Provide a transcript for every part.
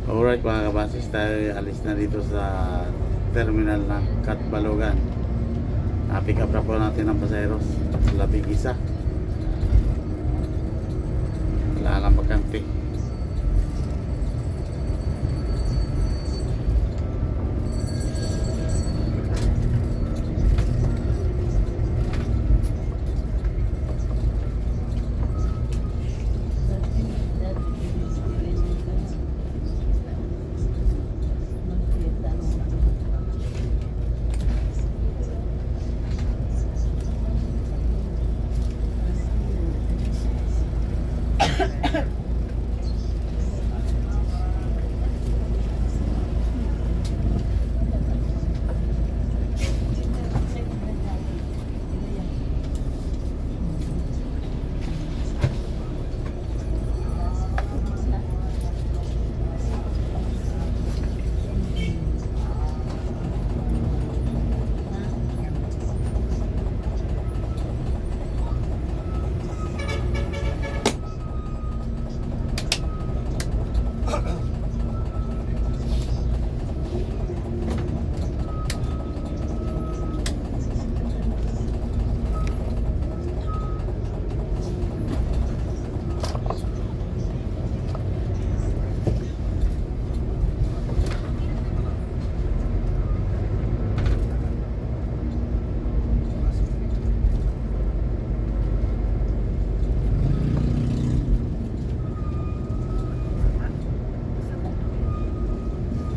Alright mga kabasis, tayo alis na dito sa terminal ng Catbalogan. Pick up na po natin ang pasaheros. Labing isa. Wala lang bakante.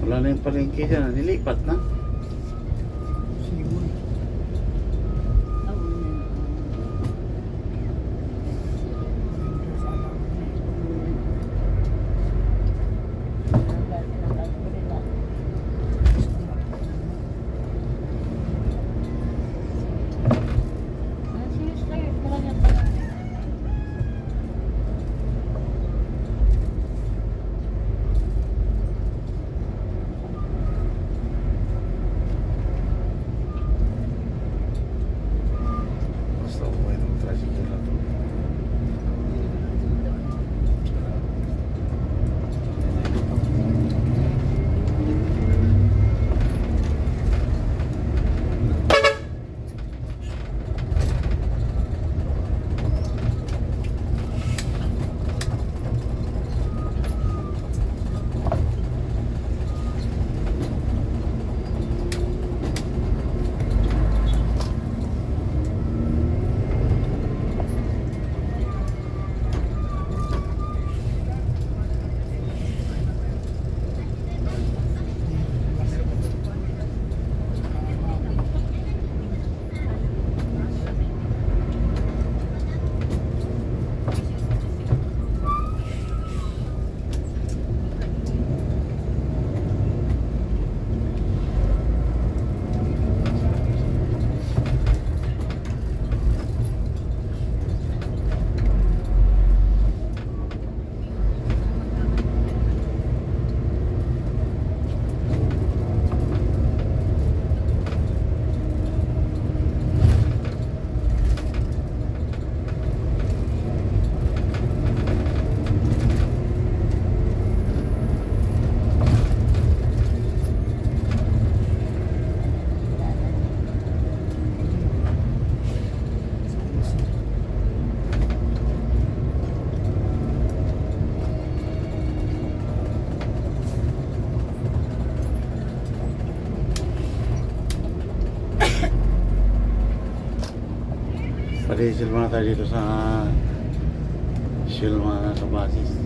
Wala na yung palengke dyan, nilipat na. Basta umuwi ng tricycle na to. Pag-diesel muna tayo dito sa Shell mga kabasis.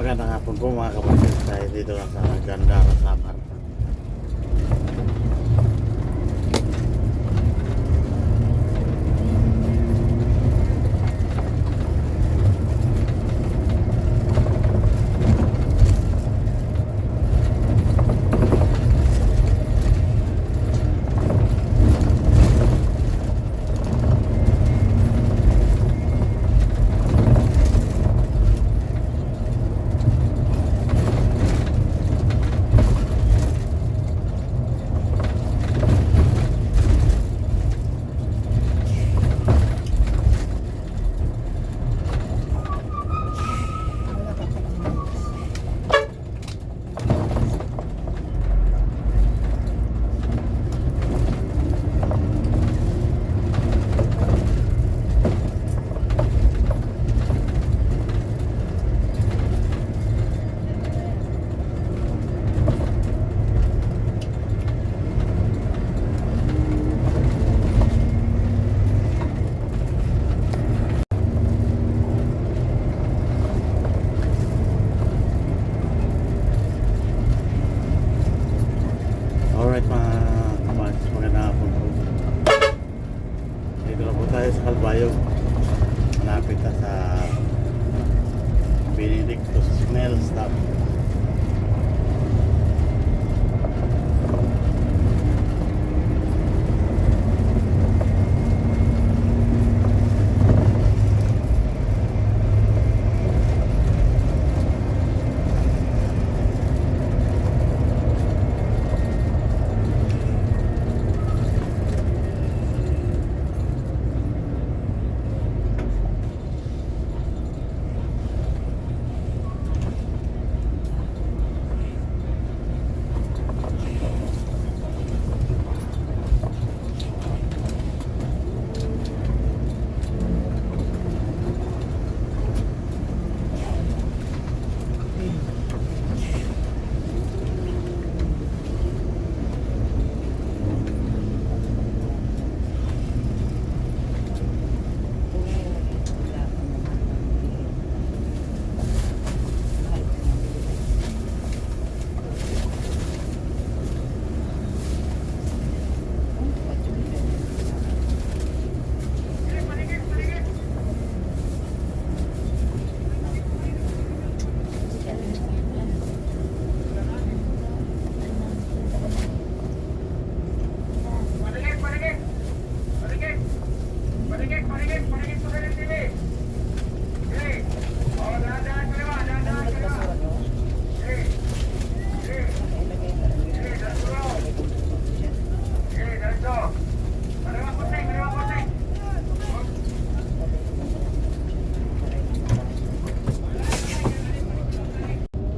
Magandang hapon po mga kapatid, tayo dito lang sa Gandara, Samar. Alright mga kapatid, magandang hapon po. Dito na po tayo sa Calbayog. Malapit na sa Benedictus Snail Stop.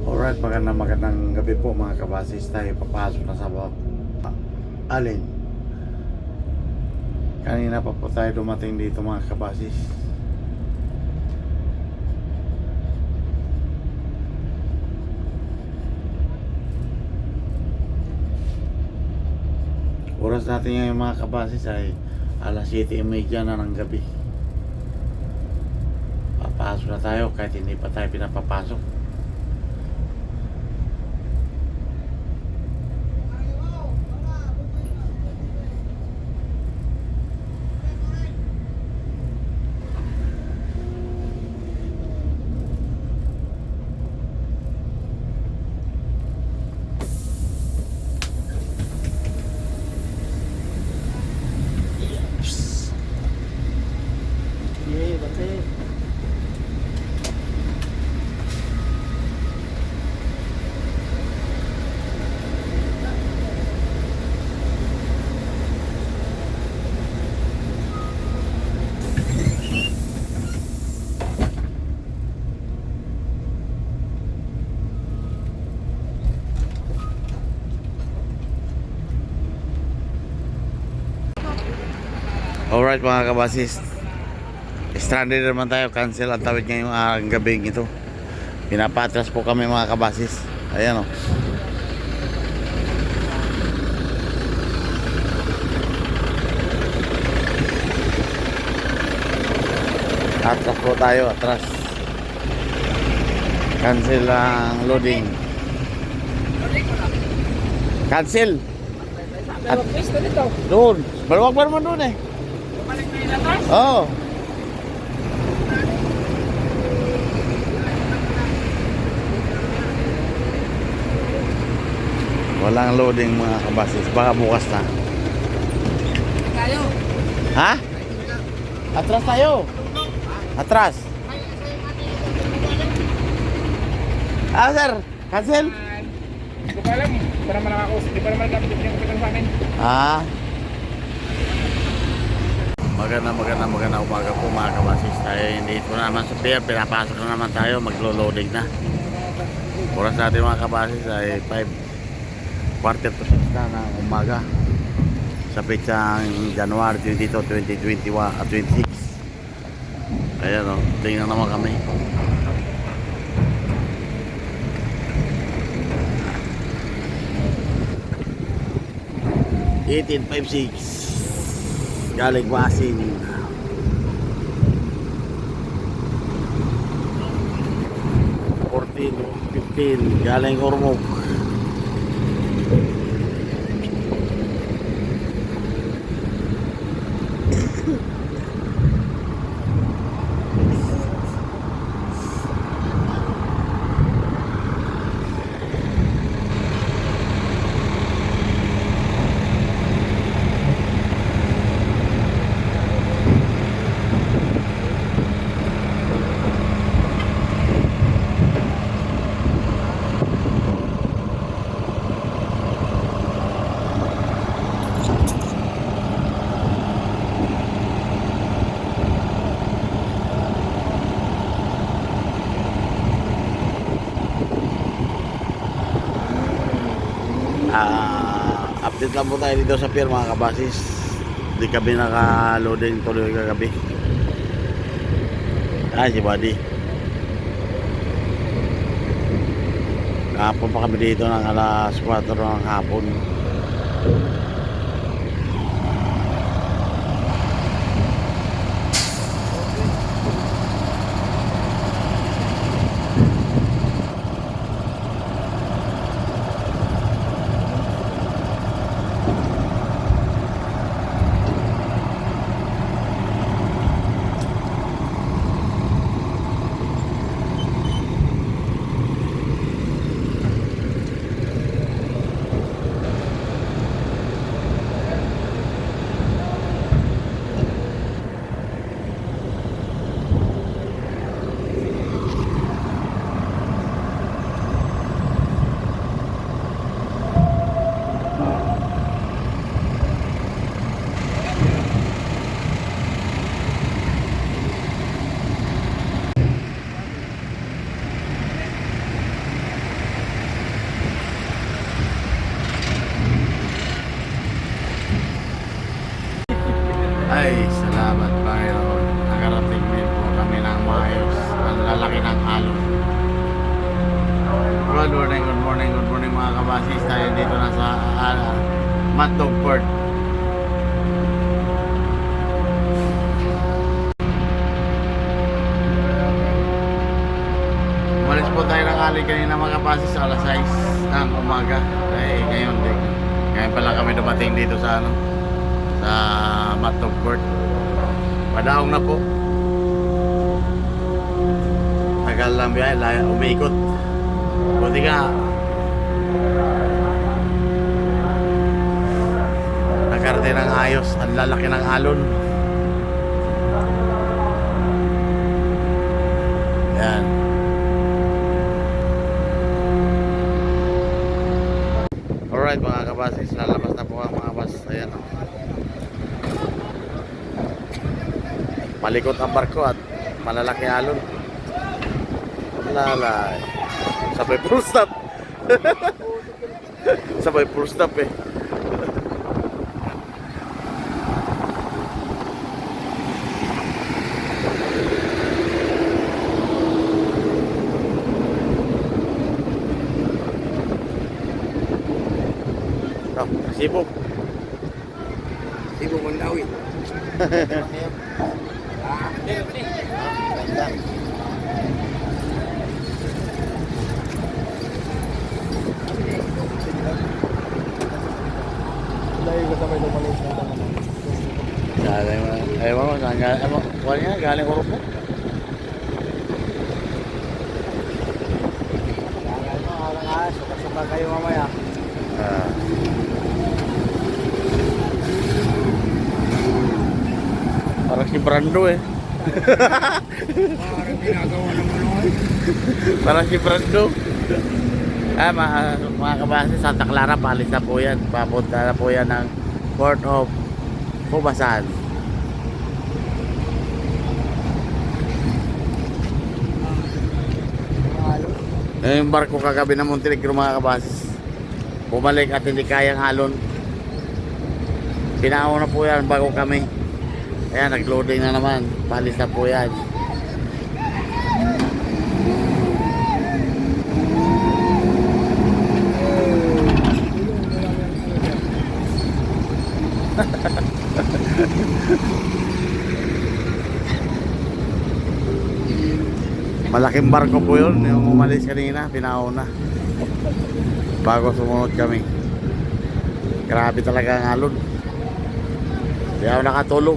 Alright, magandang gabi po mga kabasis. Tayo papasok na sa Alin. Kanina pa po tayo dumating dito mga kabasis. Oras natin ngayon mga kabasis ay alas 7:30 na ng gabi. Papasok na tayo kahit hindi pa tayo pinapapasok. Alright mga kabasis, stranded naman tayo, cancel ang tawid ngayong gabing ito. Pinapatras po kami mga kabasis. Ayan o. Atras po tayo, atras. Cancel ang loading. Cancel. Dalawang pwesto dito. Doon. Maluwag pa naman doon eh. Bumalik na yung atas. Oo. Walang loading mga kabasis. Baka bukas na. Tayo. Ha? Atras tayo. Atras. Ah, sir. Cancel. Hindi ko pa alam. Di pa naman nakakausap. Di pa naman nakapit yung kapitan sa amin. Ah. Maganda umaga po mga kabasis. Tayo hindi po naman sa pier. Pinapasok na naman tayo. Maglo-loading na. Oras natin mga kabasis ay 5:45 na ng umaga. Sa petsang January 22, 2021 at 26. Ayan o. Tingnan naman kami. $18.56 galing Wasin. 14.15 galing Ormoc. Update lang po tayo dito sa pier mga kabasis. Hindi kami naka-loading tuloy kagabi. Si Buddy. Kahapon pa kami dito ng alas 4 ng hapon. Ay, salamat Panginoon. Nakarating din po kami ng maayos. Ang lalaki ng alon. Good morning mga kabasis. Tayo dito na sa Matnog Port. Umalis po tayo ng ali kanina mga kabasis sa alas 6 ng umaga. Ay, ngayon din. Ngayon pala kami dumating dito sa sa Matnog Port. Padaong na po. Tagal lang biyahe, umikot. Buti nga nagkarte ng ayos. Ang lalaki ng alon. Yan. Alright mga kabasis, lalabas na po ang mga bus. Ayan. Malikot ang barko at malalaki alon. Lalay. Sabay full stop. Sabay full stop eh. Sibuk. Sibuk Mandawi. Kuha niya, galing Oropo. Suka-suka kayo mamaya. Ah. Parang si Brando eh. Parang ginagawa ng mga. Parang si Brando. Mga kabase, Santa Clara, palis na po yan. Papunta na po yan ng Port of Pubasan. Yung barko kagabi ng Montenegro mga kabase, bumalik at hindi kayang alon. Pinauna po yan bago kami. Ayan, nagloading na naman. Palis na po yan. Malaking barko po yun, yung umalis kanina, pinauna bago sumunod kami. Grabe talaga ang alon. Hindi ako nakatulog.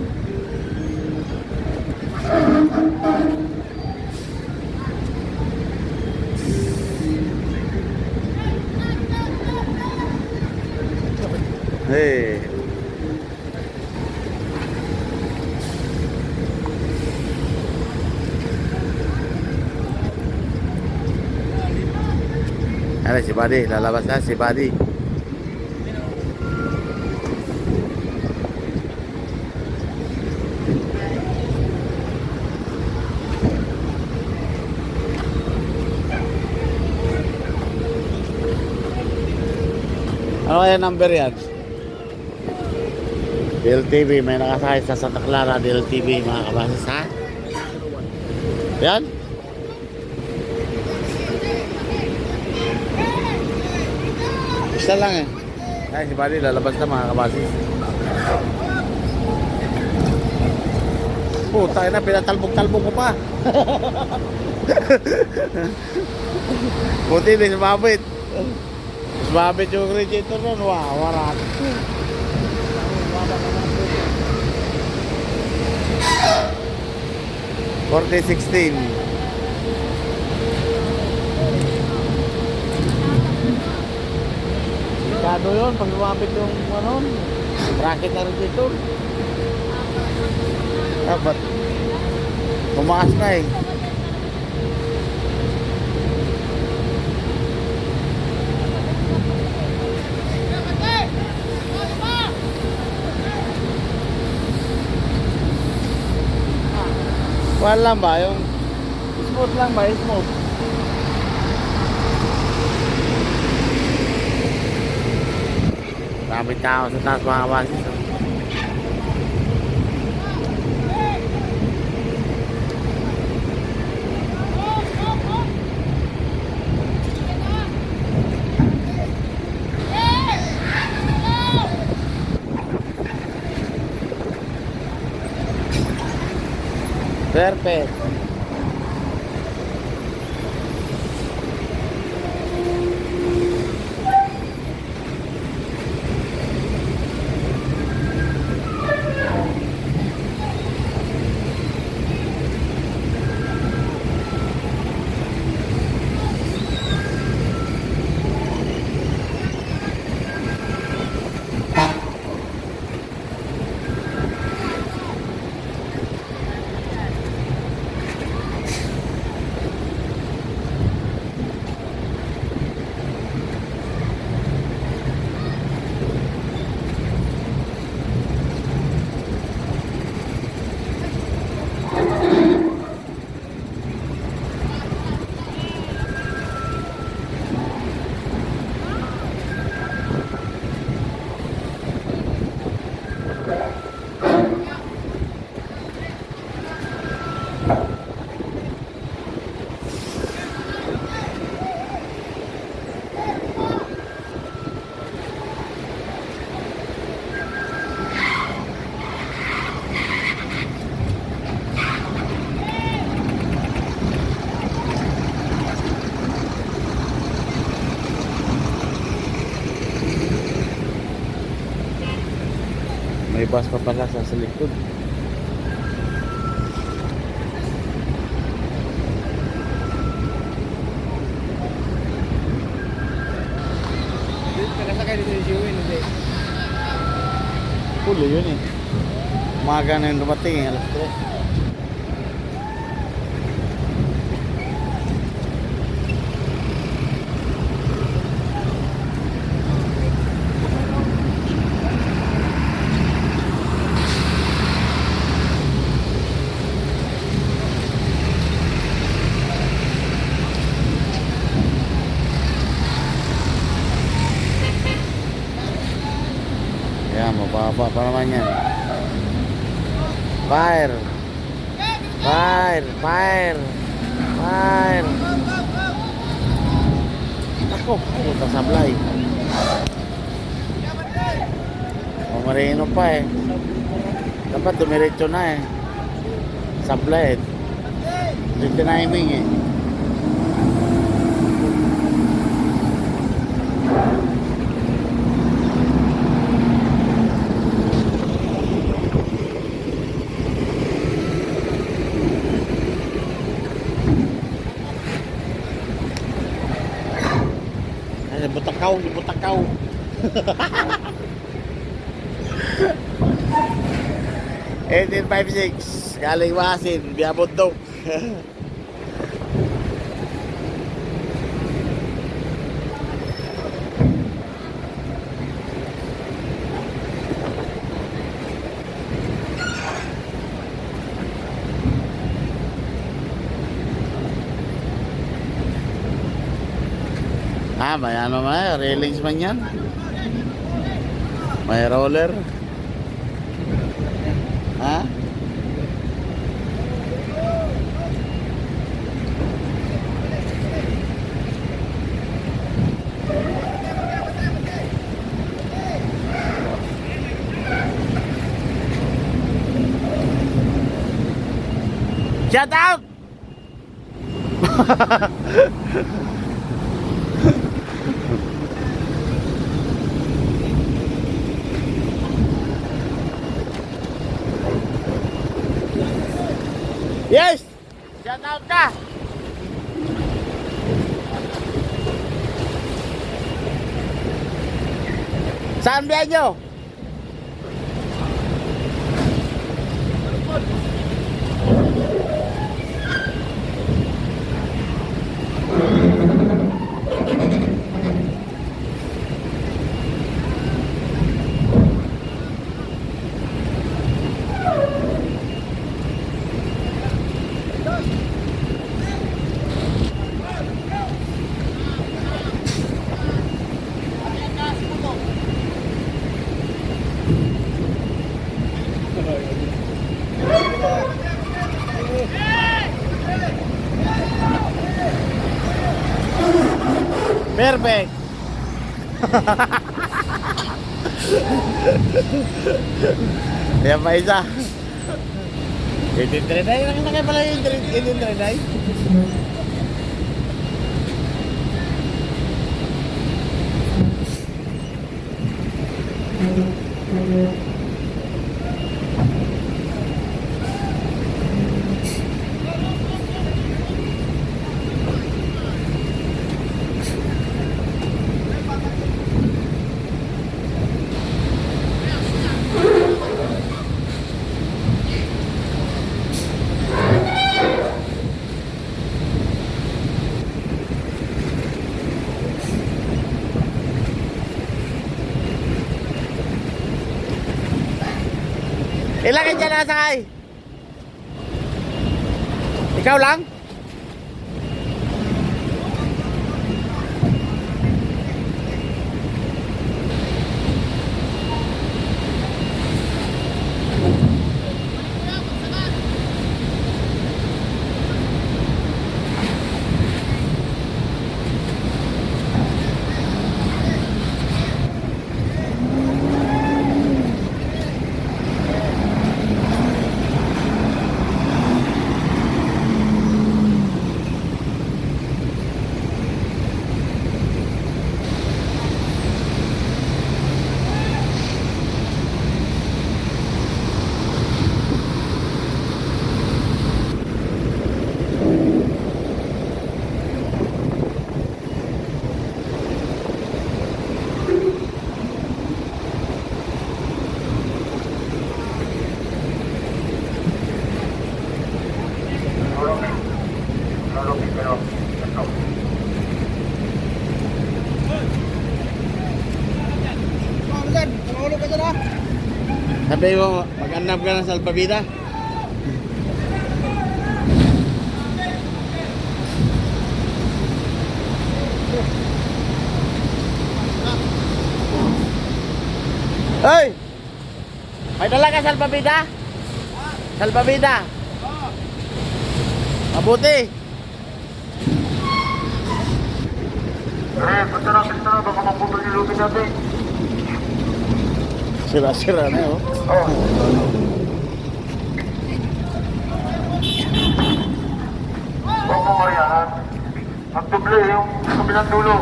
Hey. Ano si Buddy, lalabas na si Buddy. Ano kaya number yan? DLTV, may nakasakay sa Santa Clara DLTV mga kabasis ha? Yan? Isa lang eh. Ay, si Buddy lalabas na mga kabasis. Puta na, pinatalbog-talbog ko pa. Buti din, sumabit. Sumabit yung radiator nun. Wow, warat. $40.16. Kado yun, pag lumapit yung ano, bracket na radiator. Dapat tumaas na eh. Kuhan lang ba? Yung smooth lang ba? Smooth. Daming tao sa taas mga kabasis. Perfect. May bus pa pala sa likod. dito si Jewin, hindi. Huli yun eh. Umaga na yung dumating eh, alas 3. Kaya mababa pa naman yan. Fire! Fire! Fire! Fire! Ako, puta sablay. Pumarino pa eh. Dapat dumiretso na eh. Sablay eh. Dito timing eh. Butakaw, butakaw. Eighteen 56 galing Wasin, Biabundok. Ah, may ano man, railings man yan. May roller. Ha? Shut out! Yes! Shout out ka! Saan biyan nyo? Perfect. Yan pa isa. 1839 lang na kayo pala yung 1839. Ilan ka dyan nasakay? Ikaw lang? Sabi mo, mag-anap ka ng salpabida. Hoy! May dala ka salpabida? Salpabida? Mabuti! Punta na, baka maputol yung lupin natin. Sira-sira na oh. Huwag mo mariyahan. Ang doble, yung kabilang dulo.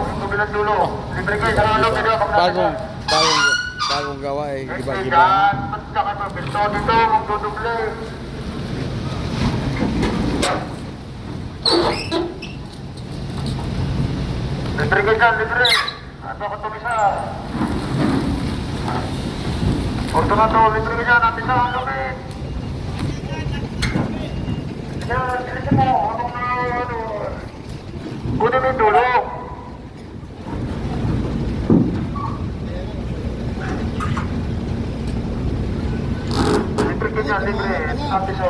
Libre kayo sa lalo, Bagong gawa eh. Iba-iba. Kailan, ba't ka kayo mabito dito, magdodoble. Libre kayo dyan, libre. Ato ka tumisa. Orto na to, libre ka dyan, natin sa ang lupin. Yan, bilisan mo, kunin mo yung dulo. Libre ka dyan, libre. Natin sa.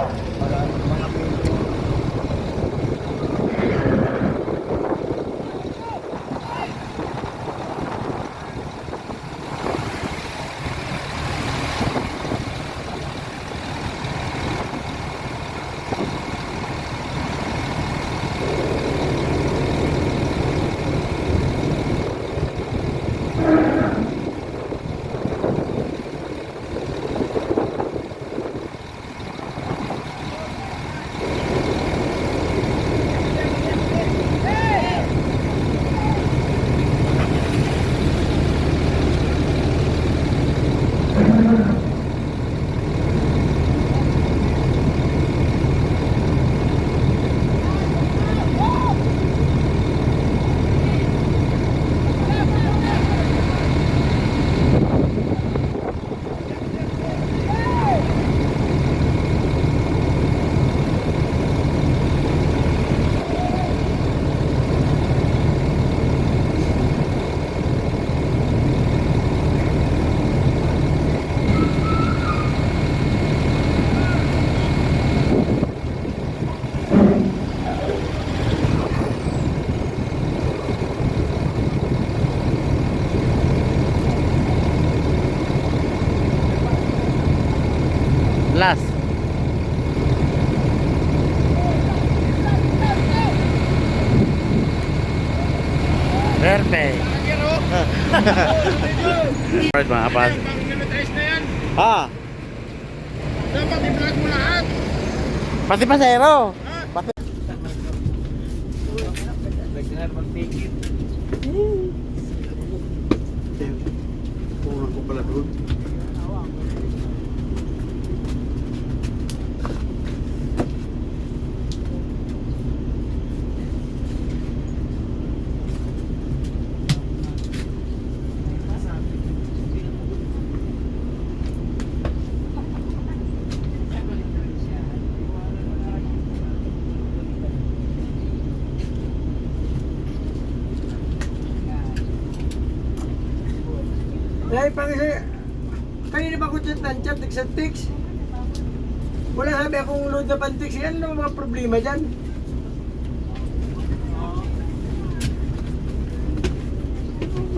Last. Perfect. Alright mga kapas. Ha? Dapat i-vlog mo lahat. Pati pasero. Pati. Kulang ko pala doon. Dahil pang isa, kanina pa ko dyan tanchat, text. Wala sabi akong load na pantex. Yan ang mga problema dyan.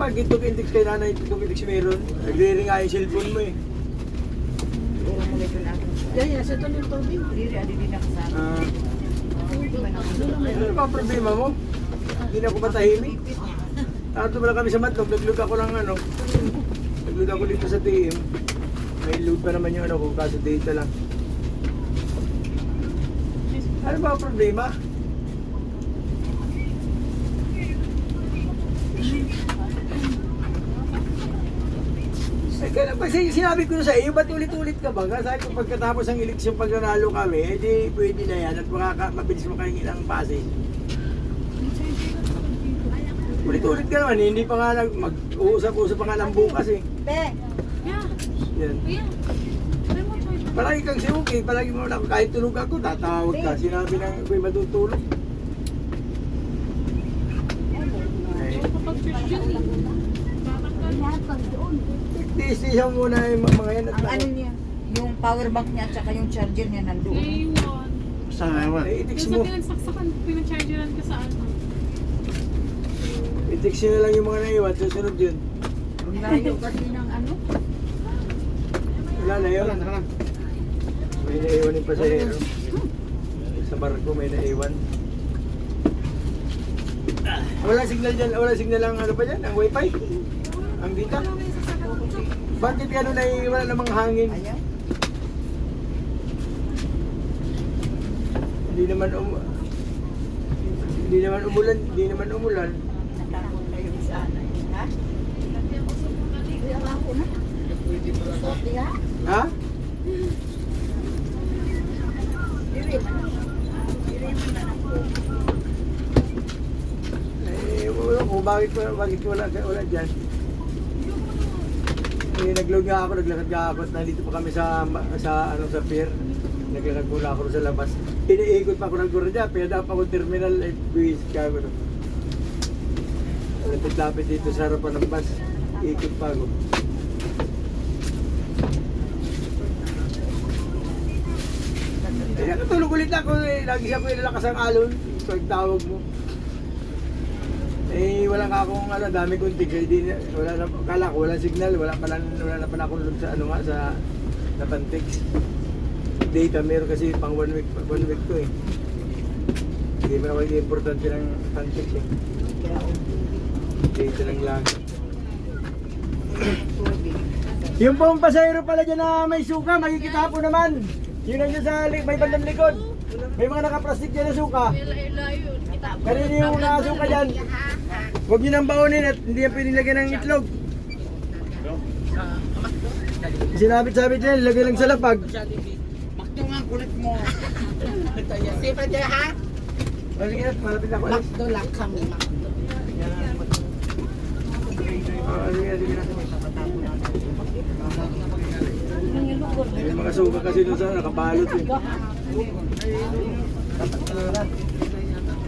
Pag ito kintex kay nanay, ito kintex meron. Nagre-ring nga yung cellphone mo eh. Gaya, sa ito ng tubig, riri, adi din ako sa Ano ang mga problema mo? Hindi na ako matahimik. Tato pala kami sa Matlog, nag-load ako ng ano. Nag-load ako dito sa TM. May load pa naman yung ano ko, kaso data lang. Ano ba ang problema? Eh, kaya pag sinabi ko na sa iyo, ba't ulit-ulit ka ba? Sabi ko pagkatapos ng eleksyon pag nanalo kami, edi pwede na yan at mabilis mo kayong ilang passes. Ulit-ulit ka naman, hindi pa nga mag-uusap-usap pa nga ng bukas eh. Yan. Palagi kang si Uki, palagi mo lang, kahit tulog ako, tatawag ka. Sinabi na ako'y matutulog. isa mo muna yung mga yan. Ang ano niya, yung power bank niya at saka yung charger niya nandoon. Naiwan. Saan na naman? I-text Yung sa mo. pinagsaksakan, pinachargeran ko sa ano. I-text nyo na lang yung mga naiwan. Susunod yun. Ang layo kasi ng ano. Wala na yun. May naiwan yung pasahero. Sa barko may naiwan. Wala signal dyan. Wala signal ang ano pa dyan? Ang wifi? Ang dita? Bakit ano wala namang hangin? Ayaw. Hindi naman umulan. Hindi naman umulan. Natakot kayo sa ano. Ha? Kaya ako na. Sorry ha? Ha? Diri man. Diri man na ako. Wala ko. Bakit wala dyan? Nag-load nga ako, naglakad nga ako. Nandito pa kami sa pier. Naglakad muna ako sa labas. Iniikot pa ako ng guro dyan. Pinadaan pa ako terminal. Buwis ka ako. Lapit-lapit dito sa harapan ng bus. Ikot pa ako. Nakatulog ulit ako. Lagi siya ko ilalakas ang alon. Pagtawag mo. Wala nga akong dami kong tigay. Wala na, kala ko walang signal. Wala na pa akong load sa sa Napantex. Data meron kasi pang 1 week ko eh. Hindi mo naman yung importante ng Pantex eh. Data lang lang. Yung pong pasahero pala dyan na may suka, makikita po naman. Yun nandiyan sa may bandang likod. May mga nakaplastik dyan na suka. Kanina yung nakasuka dyan. Huwag nyo nang baunin at hindi yan pinilagyan ng itlog. Sinabit-sabit yan, ilagay lang sa lapag. Makto nga kulit mo. Sipa dyan ha? Sige na, malapit ako. Makto lang kami. Sige na. May mga suka kasi doon sa nakabalot eh.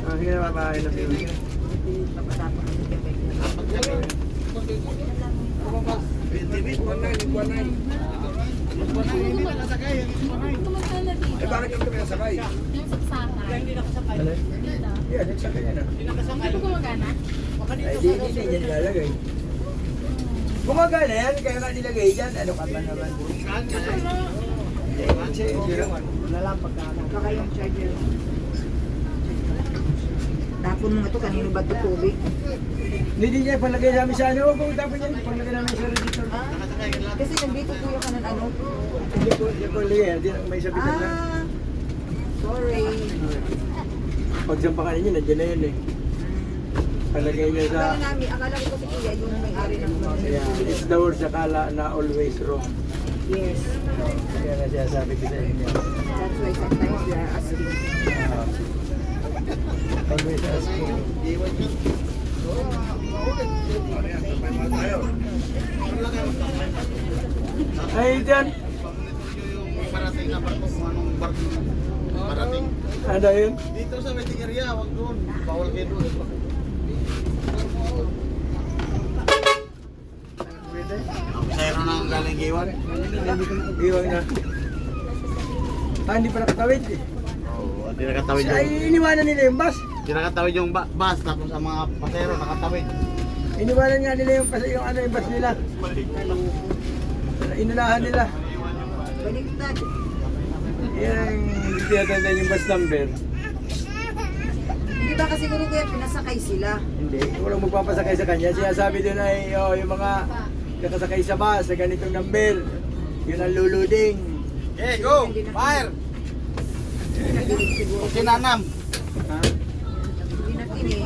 Sige na, papahain na sila. Bakit yung pinasakay? Yung saksakan. Yeah, nagsakay yan ah. Hindi ko gumagana? Ay, di dyan nilalagay. Gumagana yan, kaya nga nilagay dyan. Ano ka ba naman? Wala lang pagkano. Baka yung charger. Tapon mo ito, kanino ba ito tubig? Hindi niya palagay namin sa ano. Huwag kong tapon yan. Palagay namin sa reditor. Kasi nandito kuya ka ng ano. Hindi ko lagay. Hindi may sabitan lang. Sorry. Pag sampakan ninyo, nandiyan na yun eh. Palagay niya sa... Akala ko kasi kuya yung may-ari ng Yeah, it's the words akala na always wrong. Yes. Kaya na siya sabi ko sa inyo. That's why sometimes we are asking. Always asking. Ay, dyan. Parating na barko kung anong barko. Parating. Ano yun? Dito sa waiting area, wag doon. Bawal kayo doon. Pasahero na ang galing Giwan? Iwag na. Hindi pa nakatawid eh. Oo, hindi nakatawid Ay, iniwanan nila yung bus. Hindi nakatawid yung bus, tapos ang mga pasahero nakatawid. Iniwanan nga nila yung bus nila. Inunahan nila. Baliktad. Yan ang tiyatanda yung bus number. Hindi ba kasi siguro kuya pinasakay sila? Hindi, walang magpapasakay sa kanya. Siya sabi doon ay yung mga nakasakay sa bus sa ganitong number. Yun ang luluding. Okay, go! Fire! Siguro. Sinanam! Ha? Hindi na kinig.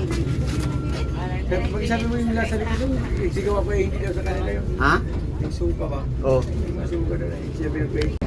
Pero pag sabi mo yung mula sa likod doon, sigaw ako hindi daw sa kanila yun. Ha? Yung suka ba? Oo. Yung mga suka doon ay siya pinag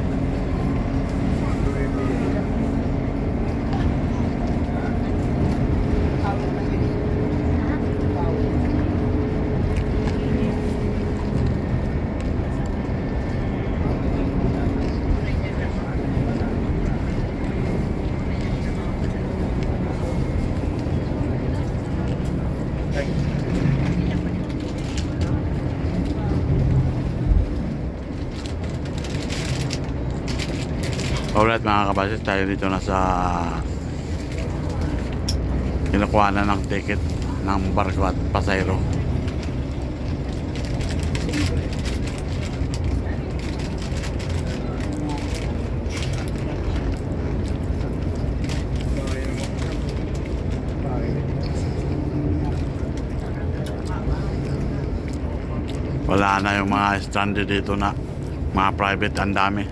mga kabasis, tayo dito na sa kinukuha na ng ticket ng barko at pasayro. Wala na yung mga stranded dito na mga private, ang dami.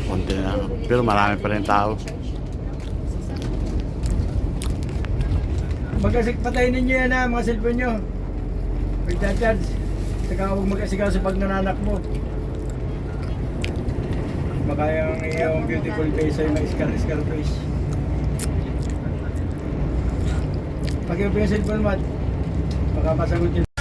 Konti na. Pero marami pa rin tao. Patayin ninyo yan ha, mga cellphone nyo. Pagka-charge. Saka huwag mag-asigaw sa pag nananak mo. Baka yung iyong beautiful face ay may scar face. Pag yung cellphone mo, baka masagot yun.